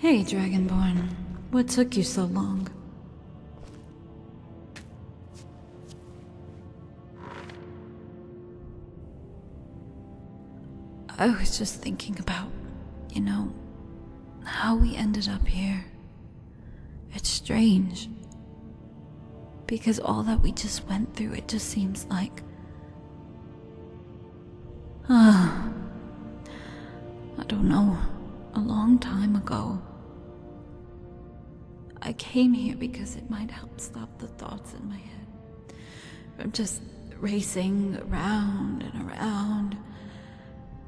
Hey, Dragonborn. What took you so long? I was just thinking about, how we ended up here. It's strange. Because all that we just went through, it just seems like... I don't know. A long time ago. I came here because it might help stop the thoughts in my head. I'm just racing around and around.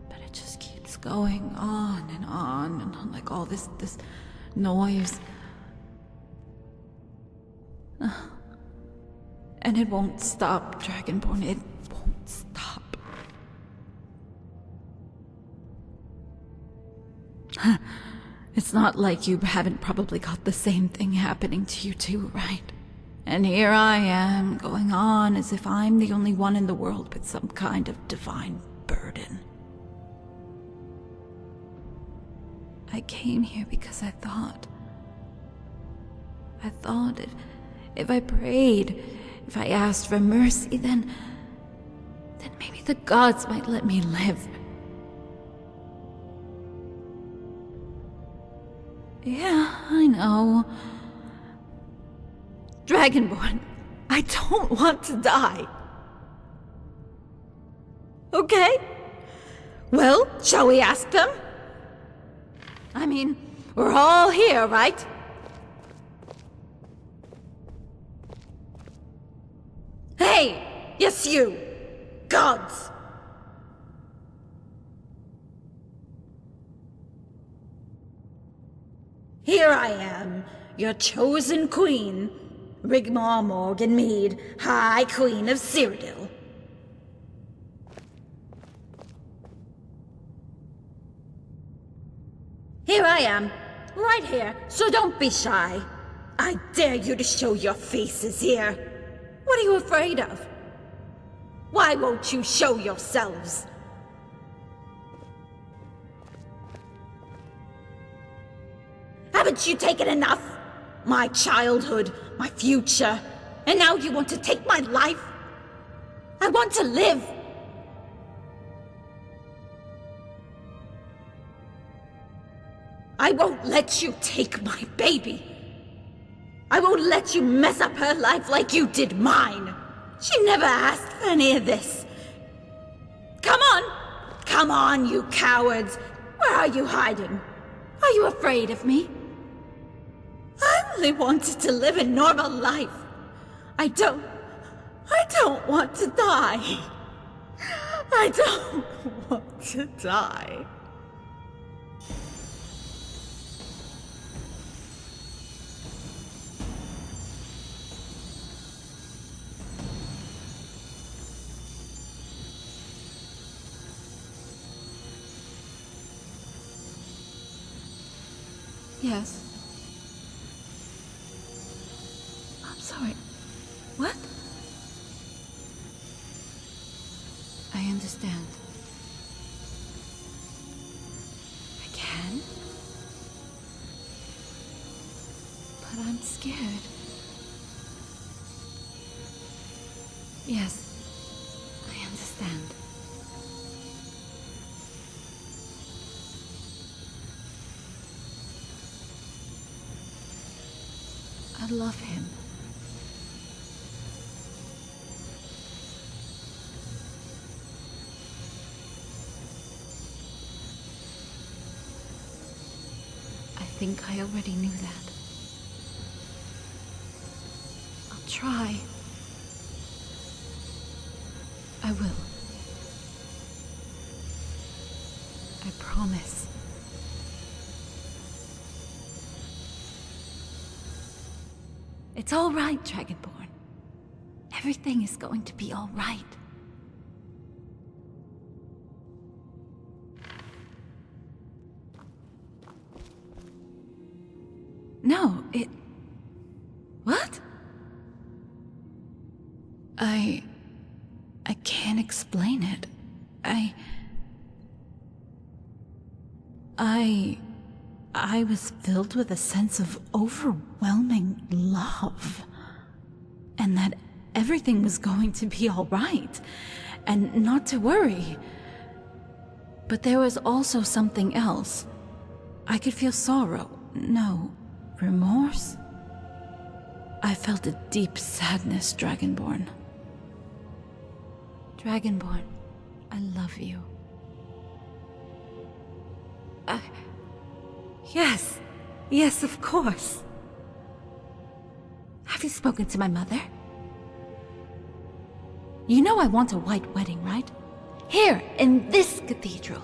But it just keeps going on and on and on, like all this noise. And it won't stop, Dragonborn. It won't stop. It's not like you haven't probably got the same thing happening to you too, right? And here I am, going on as if I'm the only one in the world with some kind of divine burden. I came here because I thought if I prayed, if I asked for mercy, then maybe the gods might let me live. Yeah, I know. Dragonborn, I don't want to die. Okay? Well, shall we ask them? I mean, we're all here, right? Hey! Yes, you! Gods! Here I am, your chosen queen, Rigmor Morganmead, High Queen of Cyrodiil. Here I am, right here, so don't be shy. I dare you to show your faces here. What are you afraid of? Why won't you show yourselves? Haven't you taken enough? My childhood, my future, and now you want to take my life? I want to live. I won't let you take my baby. I won't let you mess up her life like you did mine. She never asked for any of this. Come on! Come on, you cowards! Where are you hiding? Are you afraid of me? I only wanted to live a normal life. I don't want to die. I don't want to die. Yes. I'm sorry. What? I understand. I can? But I'm scared. Yes, I understand. I love him. I think I already knew that. I'll try. I will. I promise. It's all right, Dragonborn. Everything is going to be all right. No, What? I can't explain it. I was filled with a sense of overwhelming love. And that everything was going to be all right, and not to worry. But there was also something else. I could feel sorrow. No, remorse? I felt a deep sadness, Dragonborn. Dragonborn, I love you. Yes, of course. Have you spoken to my mother? You know I want a white wedding, right? Here, in this cathedral.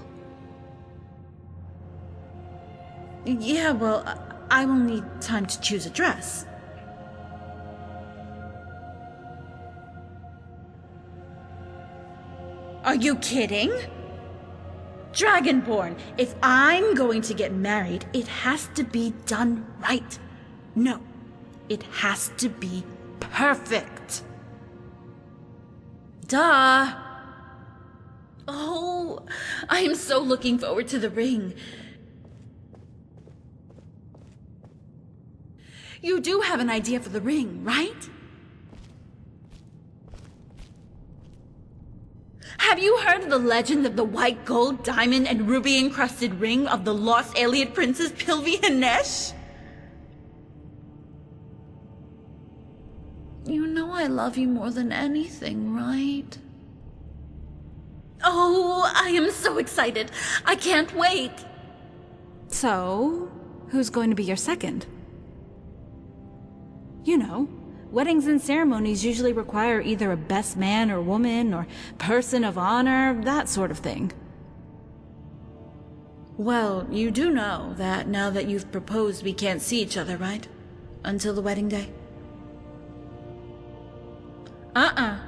Yeah, well, I will need time to choose a dress. Are you kidding? Dragonborn, if I'm going to get married, it has to be done right. No, it has to be perfect. Duh. Oh, I am so looking forward to the ring. You do have an idea for the ring, right? Have you heard of the legend of the white gold, diamond, and ruby-encrusted ring of the lost alien princess Pilvi and Nesh? You know I love you more than anything, right? Oh, I am so excited. I can't wait. So, who's going to be your second? You know, weddings and ceremonies usually require either a best man or woman or person of honor, that sort of thing. Well, you do know that now that you've proposed, we can't see each other, right? Until the wedding day? Nuh-uh.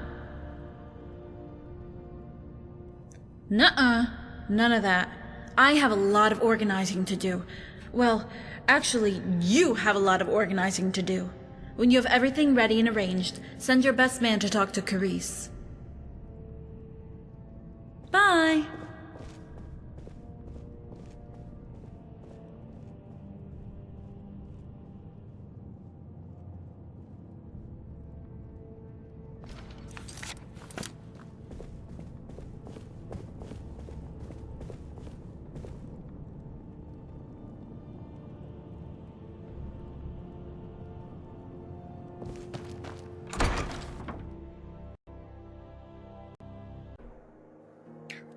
None of that. I have a lot of organizing to do. Well, actually, you have a lot of organizing to do. When you have everything ready and arranged, send your best man to talk to Carice. Bye!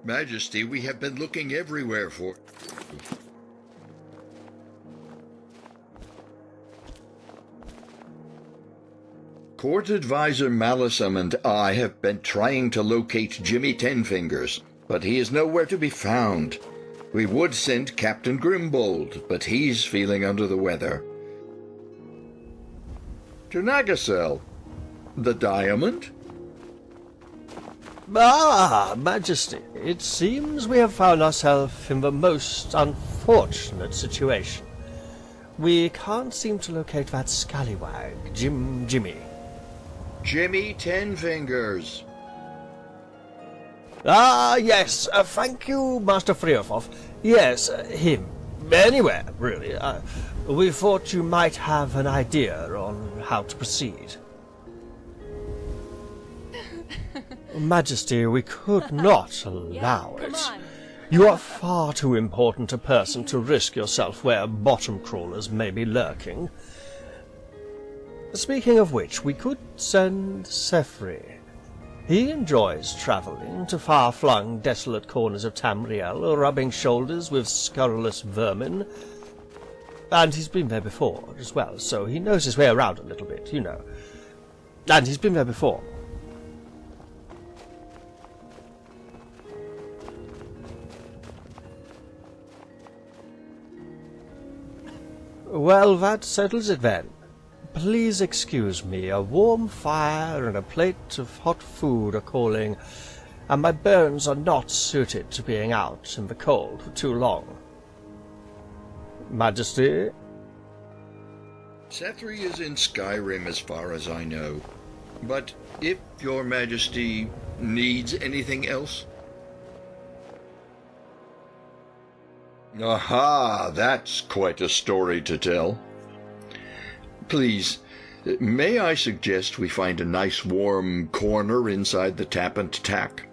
Majesty, we have been looking everywhere for... Court Advisor Malison and I have been trying to locate Jimmy Tenfingers, but he is nowhere to be found. We would send Captain Grimbold, but he's feeling under the weather. To Nagasel. The diamond? Ah, Majesty, it seems we have found ourselves in the most unfortunate situation. We can't seem to locate that scallywag, Jimmy. Jimmy Tenfingers. Ah, yes, thank you, Master Freofoff. Yes, him. Anywhere, really. We thought you might have an idea on how to proceed. Majesty, we could not allow it. You are far too important a person to risk yourself where bottom crawlers may be lurking. Speaking of which, we could send Sefri. He enjoys travelling to far-flung, desolate corners of Tamriel, rubbing shoulders with scurrilous vermin. And he's been there before as well, so he knows his way around a little bit, you know. And he's been there before. Well, that settles it then. Please excuse me, a warm fire and a plate of hot food are calling, and my bones are not suited to being out in the cold for too long. Majesty? Sethri is in Skyrim as far as I know. But if your Majesty needs anything else... Aha, that's quite a story to tell. Please, may I suggest we find a nice warm corner inside the Tap and Tack?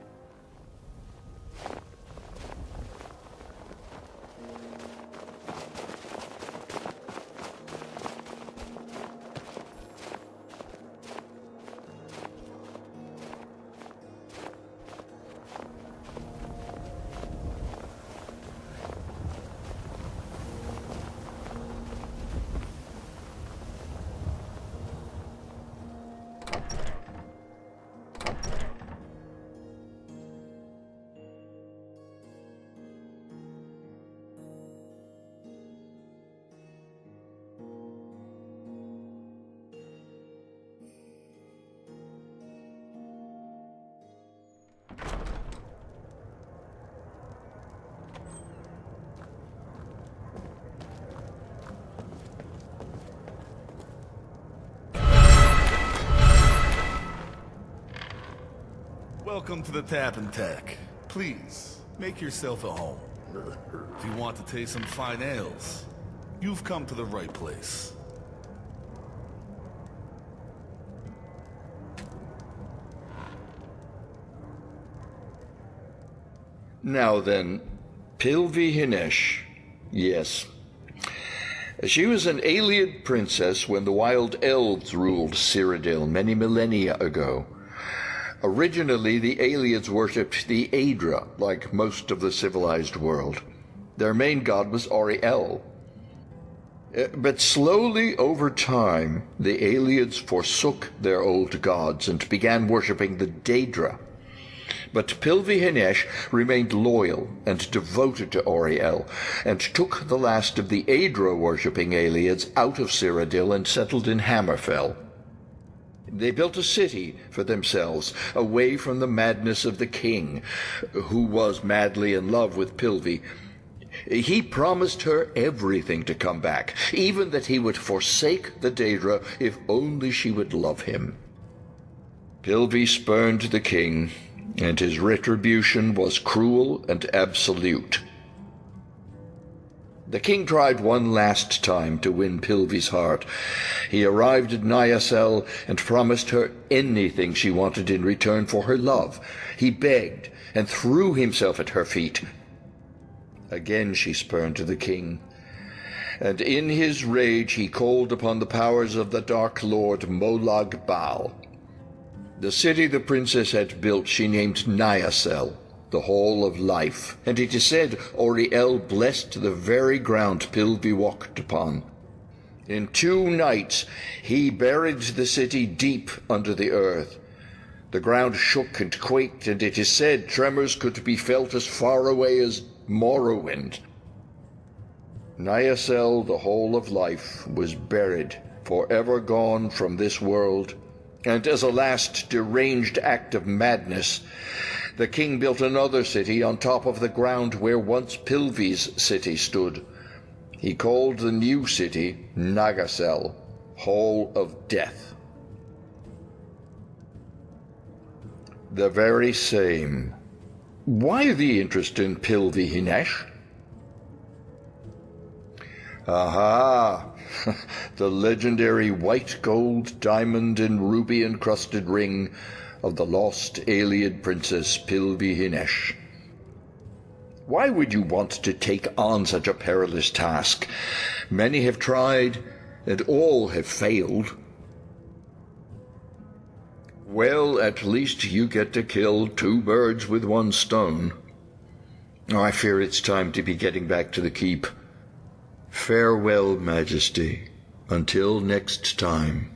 Welcome to the Tap and Tack. Please, make yourself at home. If you want to taste some fine ales, you've come to the right place. Now then, Pilvi Hinesh. Yes. She was an Aeliad princess when the wild elves ruled Cyrodiil many millennia ago. Originally, the Aeliads worshipped the Aedra, like most of the civilized world. Their main god was Auriel. But slowly over time, the Aeliads forsook their old gods and began worshipping the Daedra. But Pilvi Hinesh remained loyal and devoted to Auriel, and took the last of the Aedra-worshipping Aeliads out of Cyrodiil and settled in Hammerfell. They built a city for themselves, away from the madness of the king, who was madly in love with Pilvi. He promised her everything to come back, even that he would forsake the Daedra if only she would love him. Pilvi spurned the king, and his retribution was cruel and absolute. The king tried one last time to win Pilvi's heart. He arrived at Nyasel and promised her anything she wanted in return for her love. He begged and threw himself at her feet. Again she spurned the king, and in his rage he called upon the powers of the Dark Lord Molag Bal. The city the princess had built she named Nyasel, the Hall of Life, and it is said Auriel blessed the very ground Pilvi walked upon. In 2 nights he buried the city deep under the earth. The ground shook and quaked, and it is said tremors could be felt as far away as Morrowind. Nyasel, the Hall of Life, was buried, forever gone from this world, and as a last deranged act of madness, the king built another city on top of the ground where once Pilvi's city stood. He called the new city Nagasel, Hall of Death. The very same. Why the interest in Pilvi Hinesh? Aha! The legendary white gold, diamond, and ruby-encrusted ring of the lost Aeliad princess Pilvi Hinesh. Why would you want to take on such a perilous task? Many have tried, and all have failed. Well, at least you get to kill 2 birds with 1 stone. I fear it's time to be getting back to the keep. Farewell, Majesty, until next time.